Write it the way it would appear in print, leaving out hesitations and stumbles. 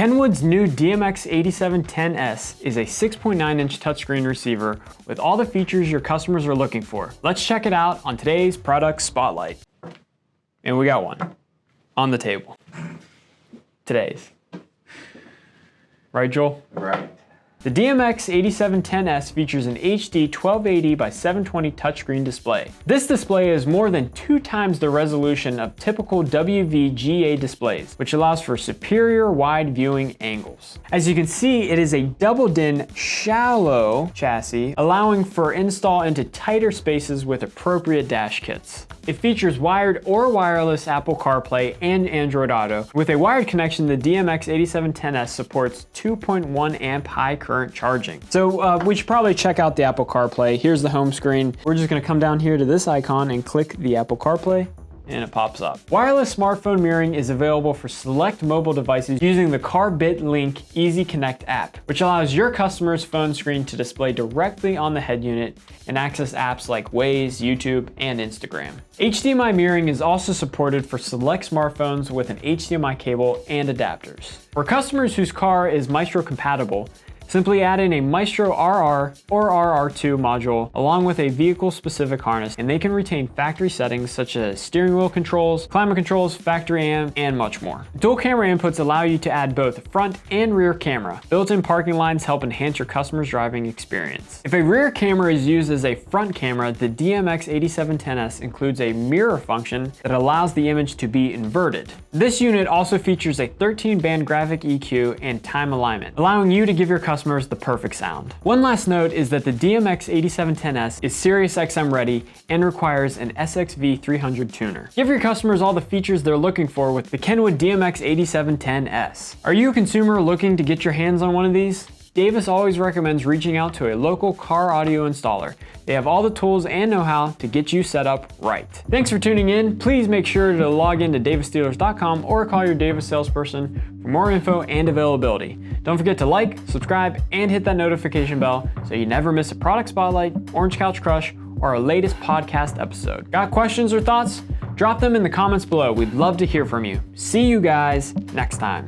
Kenwood's new DMX8710S is a 6.9-inch touchscreen receiver with all the features your customers are looking for. Let's check it out on today's product spotlight. And we got one on the table. Today's. Right, Joel? Right. The DMX8710S features an HD 1280 by 720 touchscreen display. This display is more than 2 times the resolution of typical WVGA displays, which allows for superior wide viewing angles. As you can see, it is a double-din shallow chassis, allowing for install into tighter spaces with appropriate dash kits. It features wired or wireless Apple CarPlay and Android Auto. With a wired connection, the DMX8710S supports 2.1 amp high current charging. So we should probably check out the Apple CarPlay. Here's the home screen. We're just gonna come down here to this icon and click the Apple CarPlay, and it pops up. Wireless smartphone mirroring is available for select mobile devices using the CarBit Easy Connect app, which allows your customer's phone screen to display directly on the head unit and access apps like Waze, YouTube, and Instagram. HDMI mirroring is also supported for select smartphones with an HDMI cable and adapters. For customers whose car is Maestro compatible, simply add in a Maestro RR or RR2 module along with a vehicle-specific harness, and they can retain factory settings such as steering wheel controls, climate controls, factory amp, and much more. Dual camera inputs allow you to add both front and rear camera. Built-in parking lines help enhance your customer's driving experience. If a rear camera is used as a front camera, the DMX8710S includes a mirror function that allows the image to be inverted. This unit also features a 13-band graphic EQ and time alignment, allowing you to give your customers the perfect sound. One last note is that the DMX8710S is Sirius XM ready and requires an SXV300 tuner. Give your customers all the features they're looking for with the Kenwood DMX8710S. Are you a consumer looking to get your hands on one of these? Davis always recommends reaching out to a local car audio installer. They have all the tools and know-how to get you set up right. Thanks for tuning in. Please make sure to log in to davisdealers.com or call your Davis salesperson for more info and availability. Don't forget to like, subscribe, and hit that notification bell so you never miss a product spotlight, Orange Couch Crush, or our latest podcast episode. Got questions or thoughts? Drop them in the comments below. We'd love to hear from you. See you guys next time.